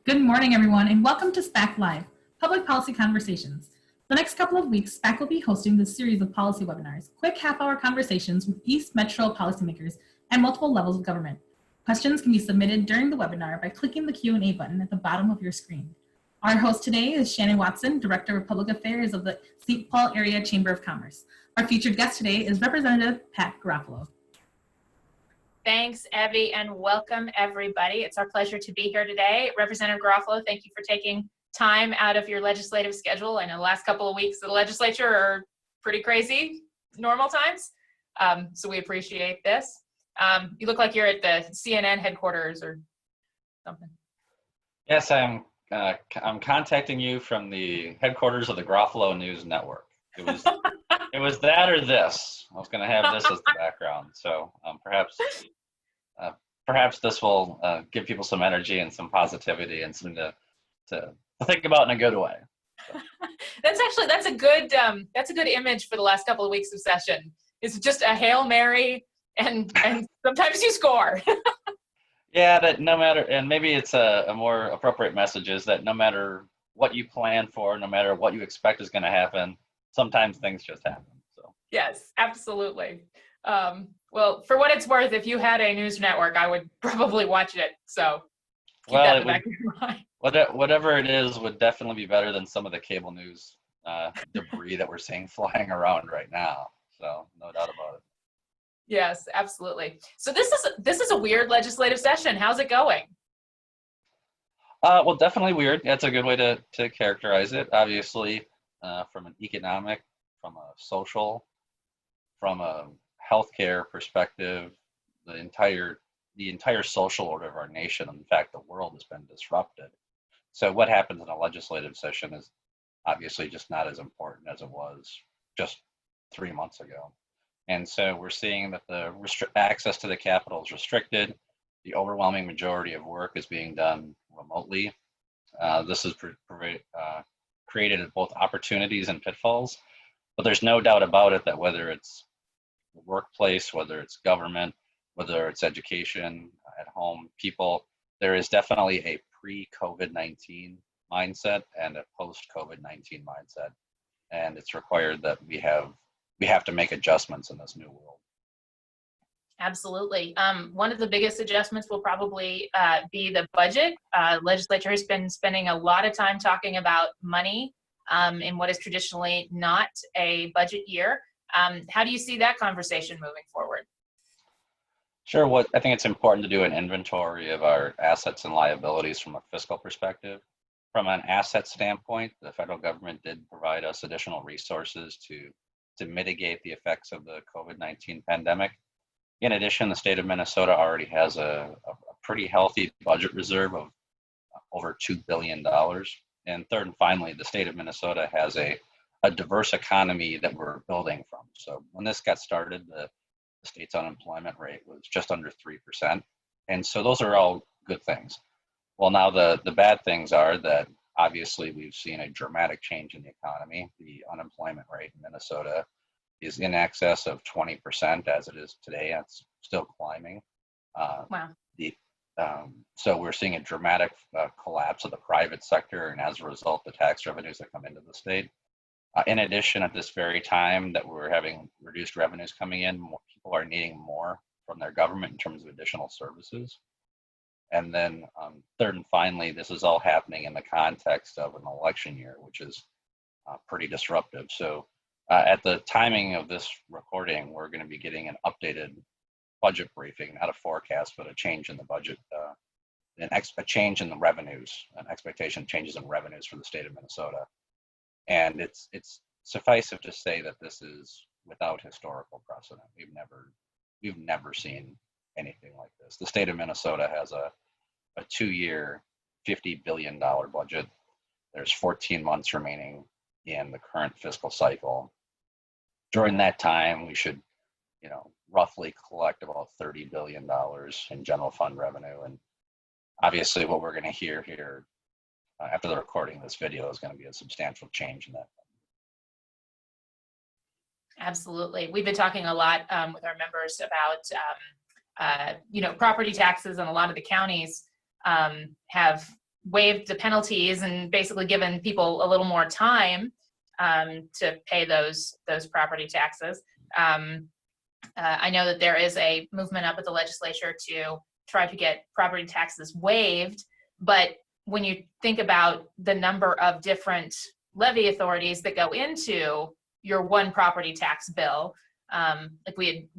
Good morning, everyone, and welcome to SPACC Live, Public Policy Conversations. The next couple of weeks, SPACC will be hosting this series of policy webinars, quick half-hour conversations with East Metro policymakers and multiple levels of government. Questions can be submitted during the webinar by clicking the Q&A button at the bottom of your screen. Our host today is Shannon Watson, Director of Public Affairs of the St. Paul Area Chamber of Commerce. Our featured guest today is Representative Pat Garofalo. Thanks, Evie, and welcome everybody. It's our pleasure to be here today. Representative Garofalo, thank you for taking time out of your legislative schedule. I know the last couple of weeks of the legislature are pretty crazy, normal times, so we appreciate this. You look like you're at the CNN headquarters or something. Yes, I'm contacting you from the headquarters of the Garofalo News Network. It was that or this. I was going to have this as the background, so perhaps this will give people some energy and some positivity and something to think about in a good way. So. That's a good image for the last couple of weeks of session. It's just a Hail Mary and sometimes you score. Yeah, that no matter, and maybe it's a more appropriate message is that no matter what you plan for, no matter what you expect is going to happen, sometimes things just happen. So yes, absolutely. Well, for what it's worth, if you had a news network, I would probably watch it. So keep that in the back of your mind. Whatever it is would definitely be better than some of the cable news debris that we're seeing flying around right now. So no doubt about it. Yes, absolutely. So this is a weird legislative session. How's it going? Well, definitely weird. That's a good way to characterize it. Obviously, from an economic, from a social, from a healthcare perspective, the entire social order of our nation, in fact, the world has been disrupted. So what happens in a legislative session is obviously just not as important as it was just 3 months ago. And so we're seeing that the access to the Capitol is restricted. The overwhelming majority of work is being done remotely. This has created both opportunities and pitfalls, but there's no doubt about it that whether it's the workplace, whether it's government, whether it's education, at home, people, there is definitely a pre-COVID-19 mindset and a post-COVID-19 mindset. And it's required that we have to make adjustments in this new world. Absolutely. One of the biggest adjustments will probably be the budget. Legislature has been spending a lot of time talking about money in what is traditionally not a budget year. How do you see that conversation moving forward? Sure. I think it's important to do an inventory of our assets and liabilities from a fiscal perspective. From an asset standpoint, the federal government did provide us additional resources to mitigate the effects of the COVID-19 pandemic. In addition, the state of Minnesota already has a pretty healthy budget reserve of over $2 billion. And third and finally, the state of Minnesota has a diverse economy that we're building from. So when this got started, the state's unemployment rate was just under 3%. And so those are all good things. Well, now the bad things are that obviously we've seen a dramatic change in the economy. The unemployment rate in Minnesota is in excess of 20% as it is today. It's still climbing. Wow. So we're seeing a dramatic collapse of the private sector, and as a result, the tax revenues that come into the state. In addition, at this very time that we're having reduced revenues coming in, more people are needing more from their government in terms of additional services. And then third and finally, this is all happening in the context of an election year, which is pretty disruptive. So at the timing of this recording, we're going to be getting an updated budget briefing, not a forecast, but a change in the budget, a change in the revenues, an expectation of changes in revenues for the state of Minnesota. And it's suffice it to say that this is without historical precedent. We've never seen anything like this. The state of Minnesota has a 2-year, $50 billion budget. There's 14 months remaining in the current fiscal cycle. During that time, we should, roughly collect about $30 billion in general fund revenue. And obviously what we're going to hear here after the recording of this video is going to be a substantial change in that. Absolutely. We've been talking a lot with our members about, property taxes, and a lot of the counties have waived the penalties and basically given people a little more time to pay those property taxes. I know that there is a movement up at the legislature to try to get property taxes waived, but when you think about the number of different levy authorities that go into your one property tax bill, like we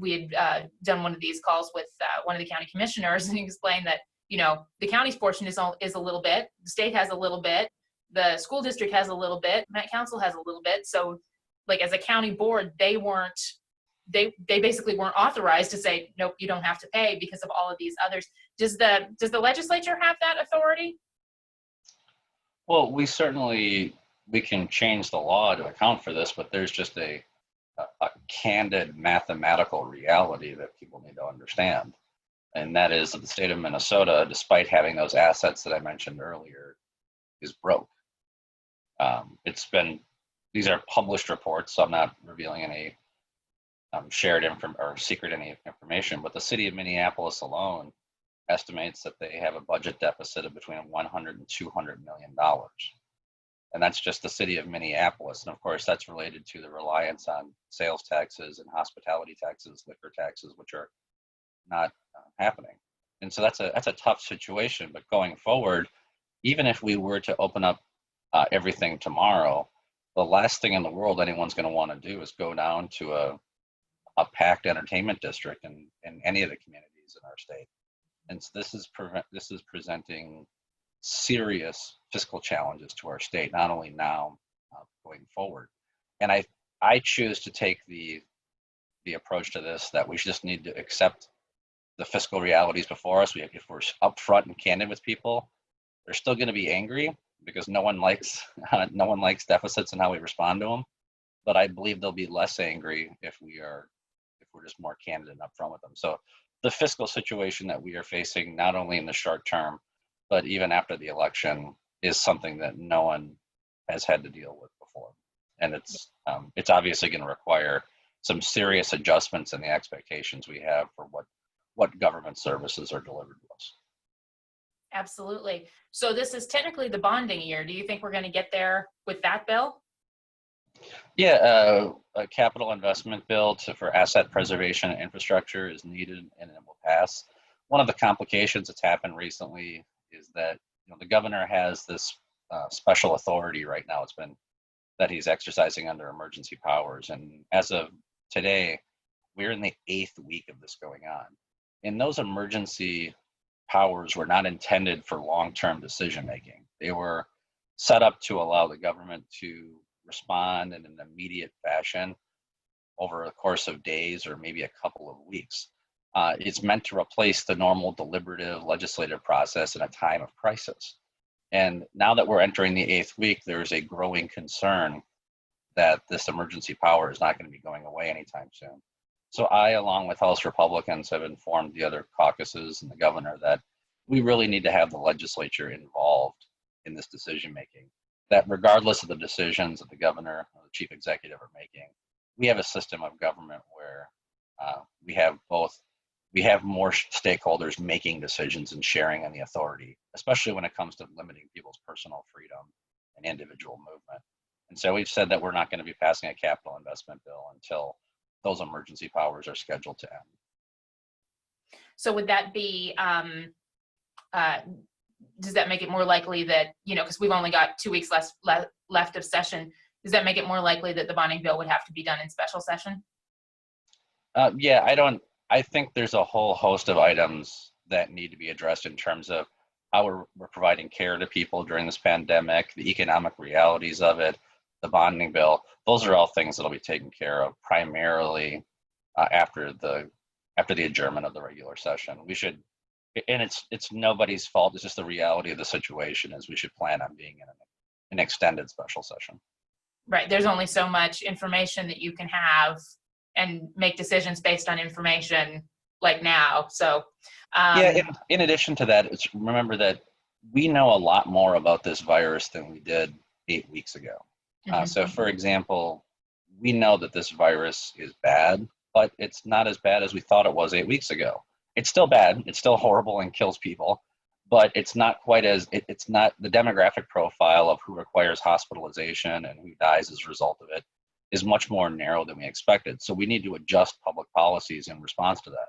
had done one of these calls with one of the county commissioners, and he explained that, you know, the county's portion is a little bit, the state has a little bit, the school district has a little bit, Met Council has a little bit. So like as a county board, they basically weren't authorized to say, nope, you don't have to pay because of all of these others. Does the legislature have that authority? Well, we can change the law to account for this, but there's just a candid mathematical reality that people need to understand. And that is that the state of Minnesota, despite having those assets that I mentioned earlier, is broke. These are published reports, so I'm not revealing any shared or secret any information, but the city of Minneapolis alone estimates that they have a budget deficit of between $100 and $200 million. And that's just the city of Minneapolis. And of course, that's related to the reliance on sales taxes and hospitality taxes, liquor taxes, which are not happening. And so that's a tough situation. But going forward, even if we were to open up everything tomorrow, the last thing in the world anyone's going to want to do is go down to a packed entertainment district in any of the communities in our state. And so this is presenting serious fiscal challenges to our state, not only now, going forward. And I choose to take the approach to this that we just need to accept the fiscal realities before us. If we're upfront and candid with people, they're still going to be angry because no one likes deficits and how we respond to them. But I believe they'll be less angry if we're just more candid and upfront with them. So the fiscal situation that we are facing, not only in the short term, but even after the election, is something that no one has had to deal with before. And it's obviously going to require some serious adjustments in the expectations we have for what government services are delivered to us. Absolutely. So this is technically the bonding year. Do you think we're going to get there with that bill? Yeah, a capital investment bill for asset preservation and infrastructure is needed, and it will pass. One of the complications that's happened recently is that the governor has this special authority right now. That he's exercising under emergency powers, and as of today, we're in the 8th week of this going on. And those emergency powers were not intended for long-term decision making. They were set up to allow the government to respond in an immediate fashion over a course of days or maybe a couple of weeks. It's meant to replace the normal deliberative legislative process in a time of crisis. And now that we're entering the 8th week, there's a growing concern that this emergency power is not going to be going away anytime soon. So I, along with House Republicans, have informed the other caucuses and the governor that we really need to have the legislature involved in this decision making. That regardless of the decisions that the governor or the chief executive are making, we have a system of government where we have more stakeholders making decisions and sharing in the authority, especially when it comes to limiting people's personal freedom and individual movement. And so we've said that we're not going to be passing a capital investment bill until those emergency powers are scheduled to end. So would that be, does that make it more likely that, because we've only got 2 weeks left of session, does that make it more likely that the bonding bill would have to be done in special session? Yeah, I think there's a whole host of items that need to be addressed in terms of how we're providing care to people during this pandemic, the economic realities of it, the bonding bill. Those are all things that'll be taken care of primarily after the adjournment of the regular session. We should, and it's nobody's fault. It's just the reality of the situation is we should plan on being in an extended special session. Right. There's only so much information that you can have and make decisions based on information like now. So in addition to that, remember that we know a lot more about this virus than we did 8 weeks ago. So for example, we know that this virus is bad, but it's not as bad as we thought it was 8 weeks ago. It's still bad. It's still horrible and kills people. but it's not quite as, it's not the demographic profile of who requires hospitalization and who dies as a result of it is much more narrow than we expected. So we need to adjust public policies in response to that.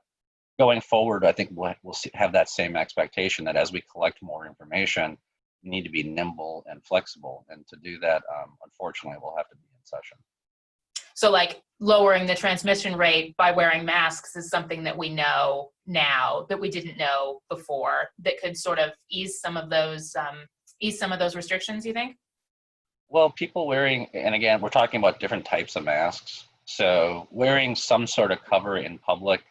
Going forward, I think we'll have that same expectation that as we collect more information, we need to be nimble and flexible. And to do that, unfortunately, we'll have to be in session. So like lowering the transmission rate by wearing masks is something that we know now that we didn't know before, that could sort of ease some of those restrictions, you think? Well, people wearing, and again, we're talking about different types of masks. So wearing some sort of cover in public,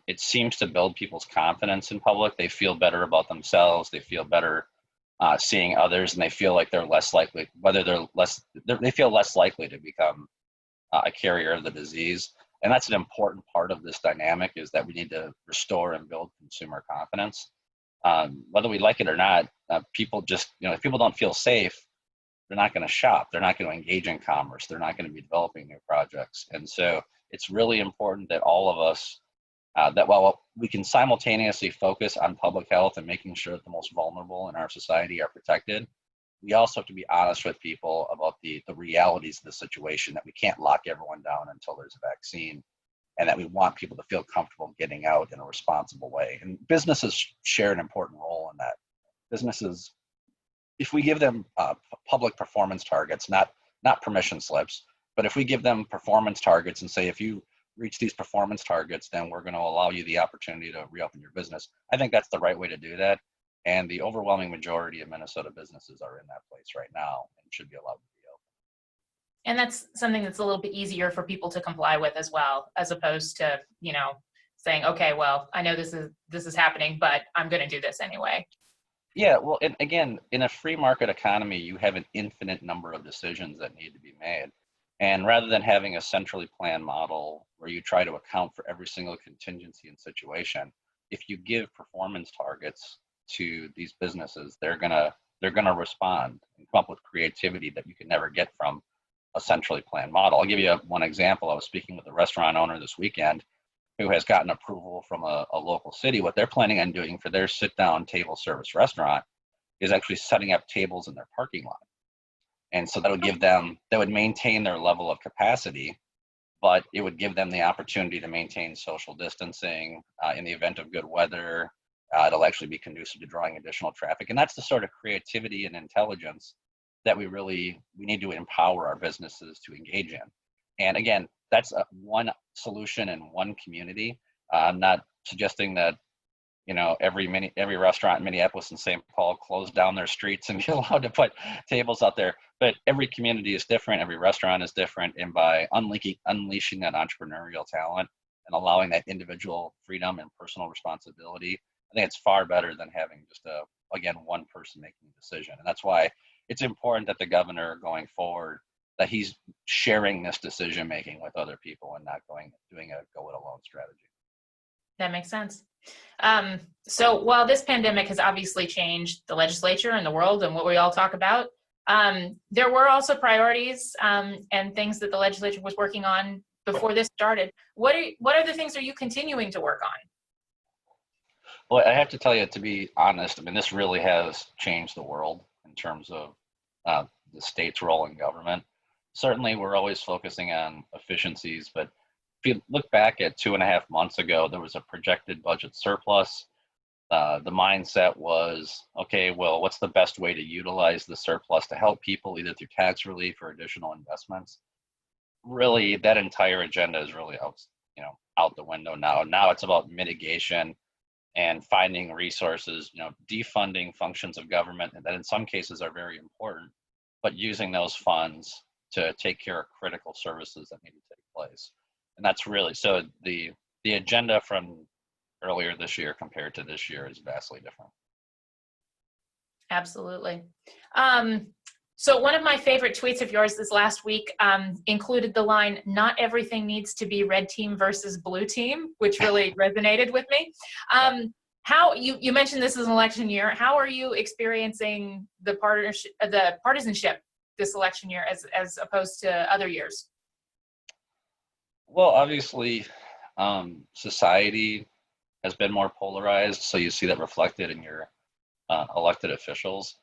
it seems to build people's confidence in public. They feel better about themselves. They feel better seeing others, and they feel like they're less likely, they feel less likely to become a carrier of the disease. And that's an important part of this dynamic, is that we need to restore and build consumer confidence. Whether we like it or not, people just, if people don't feel safe, they're not going to shop. They're not going to engage in commerce. They're not going to be developing new projects. And so it's really important that all of us, that while we can simultaneously focus on public health and making sure that the most vulnerable in our society are protected, we also have to be honest with people about the realities of the situation, that we can't lock everyone down until there's a vaccine, and that we want people to feel comfortable getting out in a responsible way. And businesses share an important role in that. Businesses, if we give them public performance targets, not permission slips, but if we give them performance targets and say, if you reach these performance targets, then we're going to allow you the opportunity to reopen your business. I think that's the right way to do that. And the overwhelming majority of Minnesota businesses are in that place right now and should be allowed to be open. And that's something that's a little bit easier for people to comply with as well, as opposed to, saying, okay, well, I know this is happening, but I'm going to do this anyway. Yeah, well, and again, in a free market economy, you have an infinite number of decisions that need to be made. And rather than having a centrally planned model where you try to account for every single contingency and situation, if you give performance targets to these businesses, they're gonna respond and come up with creativity that you can never get from a centrally planned model. I'll give you one example. I was speaking with a restaurant owner this weekend who has gotten approval from a local city. What they're planning on doing for their sit-down table service restaurant is actually setting up tables in their parking lot. And so that would maintain their level of capacity, but it would give them the opportunity to maintain social distancing in the event of good weather. It'll actually be conducive to drawing additional traffic. And that's the sort of creativity and intelligence that we need to empower our businesses to engage in. And again, that's one solution in one community. I'm not suggesting that every restaurant in Minneapolis and St. Paul close down their streets and be allowed to put tables out there. But every community is different. Every restaurant is different. And by unleashing that entrepreneurial talent and allowing that individual freedom and personal responsibility, I think it's far better than having just one person making a decision. And that's why it's important that the governor going forward, that he's sharing this decision making with other people and not doing a go it alone strategy. That makes sense. So while this pandemic has obviously changed the legislature and the world and what we all talk about, there were also priorities and things that the legislature was working on before this started. What other things are you continuing to work on? Well, I have to tell you, to be honest, I mean, this really has changed the world in terms of the state's role in government. Certainly, we're always focusing on efficiencies, but if you look back at 2.5 months ago, there was a projected budget surplus. The mindset was, okay, well, what's the best way to utilize the surplus to help people, either through tax relief or additional investments? Really, that entire agenda is really out the window now. Now it's about mitigation and finding resources, defunding functions of government that in some cases are very important, but using those funds to take care of critical services that need to take place. And that's really, so the agenda from earlier this year compared to this year is vastly different. Absolutely. So one of my favorite tweets of yours this last week included the line, "Not everything needs to be red team versus blue team," which really resonated with me. How you mentioned this is an election year. How are you experiencing the partisanship this election year as opposed to other years? Well, obviously, society has been more polarized, so you see that reflected in your elected officials,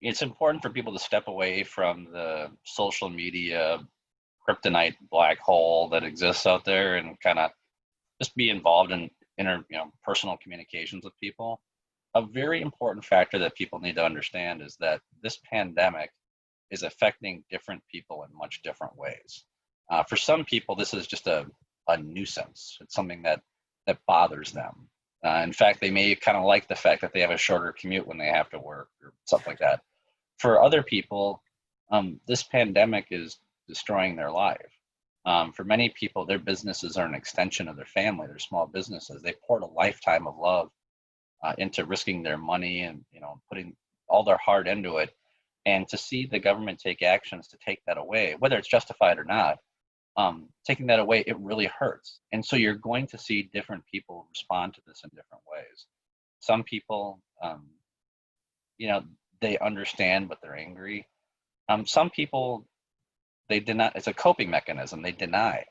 it's important for people to step away from the social media kryptonite black hole that exists out there and kind of just be involved in personal communications with people. A very important factor that people need to understand is that this pandemic is affecting different people in much different ways. For some people, this is just a nuisance. It's something that bothers them. In fact, they may kind of like the fact that they have a shorter commute when they have to work or something like that. For other people, this pandemic is destroying their life. For many people, their businesses are an extension of their family, their small businesses. They poured a lifetime of love into risking their money and putting all their heart into it. And to see the government take actions to take that away, whether it's justified or not, taking that away, it really hurts. And so you're going to see different people respond to this in different ways. Some people, they understand, but they're angry. Some people, they deny. It's a coping mechanism. They deny.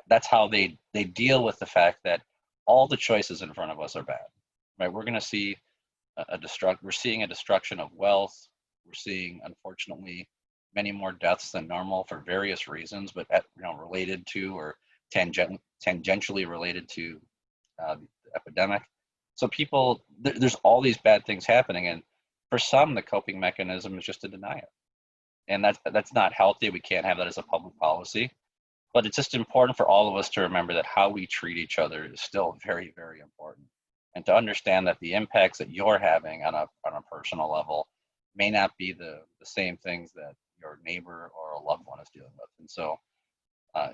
That's how they deal with the fact that all the choices in front of us are bad. Right? We're going to see we're seeing a destruction of wealth. We're seeing, unfortunately, many more deaths than normal for various reasons, but related to or tangentially related to the epidemic. So people, there's all these bad things happening, and for some, the coping mechanism is just to deny it, and that's not healthy. We can't have that as a public policy, but it's just important for all of us to remember that how we treat each other is still very, very important, and to understand that the impacts that you're having on a personal level may not be the same things that your neighbor or a loved one is dealing with. And so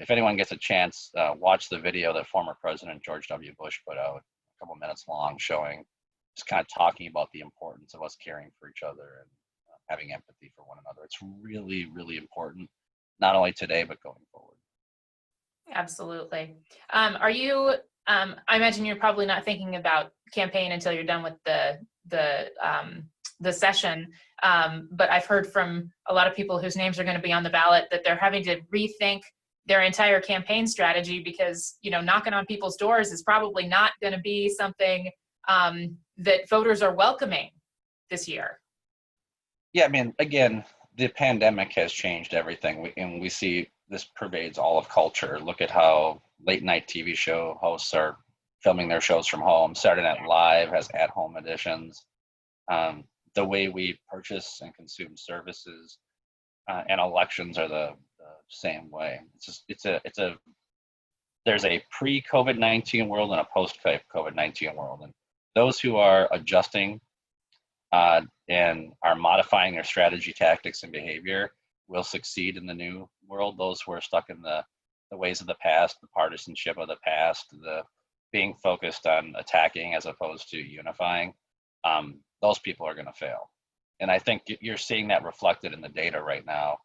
if anyone gets a chance, watch the video that former President George W. Bush put out, a couple minutes long, showing, just kind of talking about the importance of us caring for each other and having empathy for one another. It's really, really important, not only today, but going forward. Absolutely. Are you, I imagine you're probably not thinking about campaign until you're done with the session, but I've heard from a lot of people whose names are going to be on the ballot that they're having to rethink their entire campaign strategy because, knocking on people's doors is probably not going to be something that voters are welcoming this year. Yeah, I mean, again, the pandemic has changed everything, and we see this pervades all of culture. Look at how late night TV show hosts are filming their shows from home. Saturday Night Live has at-home editions. The way we purchase and consume services and elections are the same way. There's a pre-COVID-19 world and a post-COVID-19 world, and those who are adjusting and are modifying their strategy, tactics, and behavior will succeed in the new world. Those who are stuck in the ways of the past, the partisanship of the past, the being focused on attacking as opposed to unifying, those people are going to fail. And I think you're seeing that reflected in the data right now,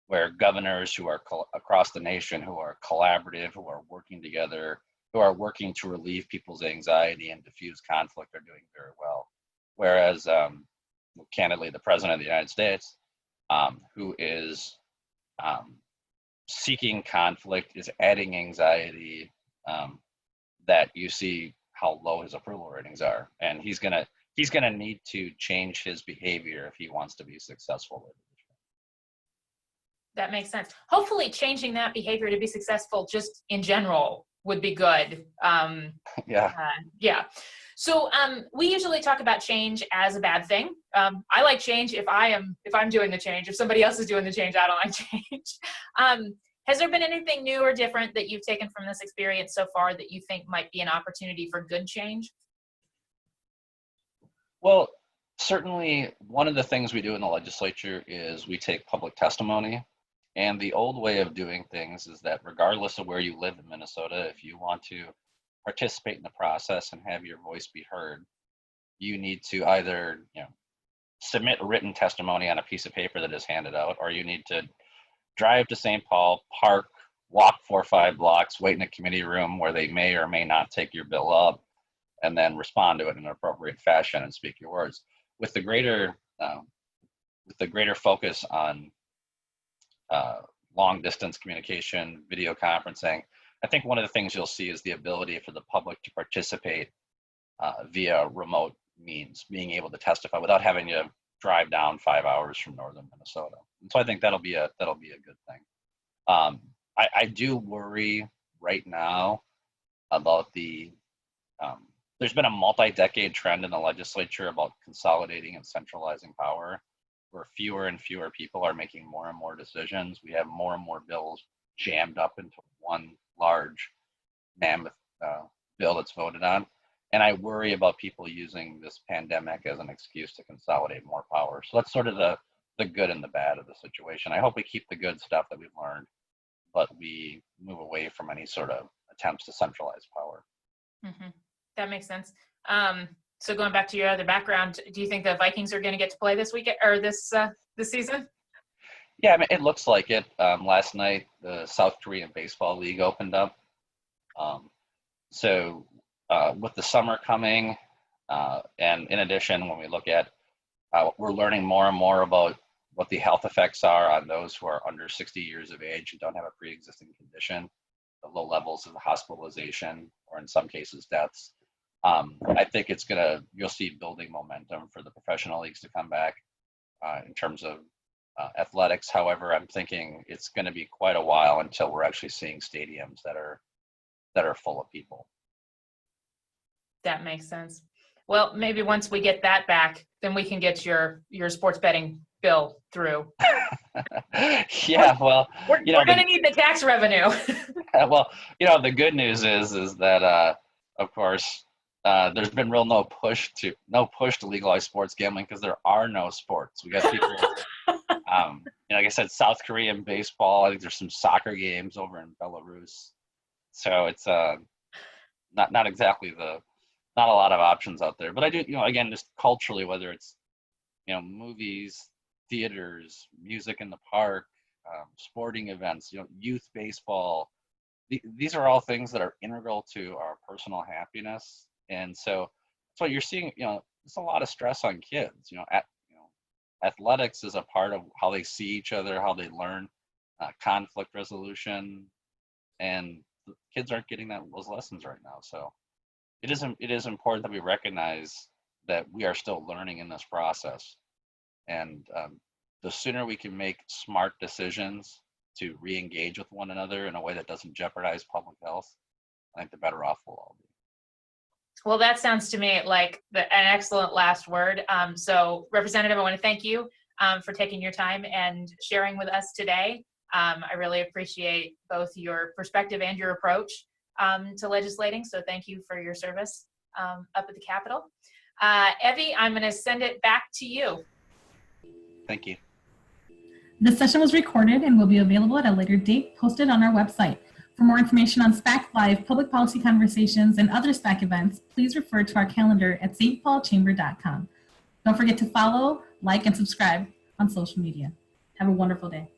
where governors who are across the nation, who are collaborative, who are working together, who are working to relieve people's anxiety and diffuse conflict are doing very well. Whereas, candidly, the President of the United States, who is seeking conflict, is adding anxiety, that you see how low his approval ratings are. And he's gonna need to change his behavior if he wants to be successful. That makes sense. Hopefully changing that behavior to be successful just in general would be good. Yeah. So we usually talk about change as a bad thing. I like change if I'm doing the change. If somebody else is doing the change, I don't like change. Has there been anything new or different that you've taken from this experience so far that you think might be an opportunity for good change? Well, certainly one of the things we do in the legislature is we take public testimony. And the old way of doing things is that regardless of where you live in Minnesota, if you want to participate in the process and have your voice be heard, you need to either submit written testimony on a piece of paper that is handed out, or you need to drive to St. Paul, park, walk 4 or 5 blocks, wait in a committee room where they may or may not take your bill up, and then respond to it in an appropriate fashion and speak your words. With the greater focus on long distance communication, video conferencing, I think one of the things you'll see is the ability for the public to participate via remote means, being able to testify without having to drive down 5 hours from northern Minnesota. And so I think that'll be a good thing. I do worry right now about there's been a multi-decade trend in the legislature about consolidating and centralizing power, where fewer and fewer people are making more and more decisions. We have more and more bills jammed up into one large mammoth bill that's voted on. And I worry about people using this pandemic as an excuse to consolidate more power. So that's sort of the good and the bad of the situation. I hope we keep the good stuff that we've learned, but we move away from any sort of attempts to centralize power. Mm-hmm. That makes sense. So going back to your other background, do you think the Vikings are going to get to play this weekend or this season? Yeah, I mean, it looks like it. Last night, the South Korean Baseball League opened up. So with the summer coming, and in addition, when we look at, we're learning more and more about what the health effects are on those who are under 60 years of age and don't have a pre-existing condition, the low levels of hospitalization, or in some cases deaths. I think you'll see building momentum for the professional leagues to come back in terms of athletics. However, I'm thinking it's going to be quite a while until we're actually seeing stadiums that are full of people. That makes sense. Well, maybe once we get that back, then we can get your sports betting bill through. Yeah, well, we're going to need the tax revenue. Well, the good news is that, of course, there's been no push to legalize sports gambling because there are no sports. We got people, like I said, South Korean baseball. I think there's some soccer games over in Belarus. So it's not exactly not a lot of options out there. But I do, again, just culturally, whether it's, movies, theaters, music in the park, sporting events, youth baseball. These are all things that are integral to our personal happiness. And so that's what you're seeing, there's a lot of stress on kids, athletics is a part of how they see each other, how they learn conflict resolution, and kids aren't getting those lessons right now. So it is important that we recognize that we are still learning in this process. And the sooner we can make smart decisions to re-engage with one another in a way that doesn't jeopardize public health, I think the better off we'll all be. Well, that sounds to me like an excellent last word. So, Representative, I want to thank you for taking your time and sharing with us today. I really appreciate both your perspective and your approach to legislating. So thank you for your service up at the Capitol. Evie, I'm going to send it back to you. Thank you. This session was recorded and will be available at a later date posted on our website. For more information on SPACC Live, public policy conversations, and other SPACC events, please refer to our calendar at stpaulchamber.com. Don't forget to follow, like, and subscribe on social media. Have a wonderful day.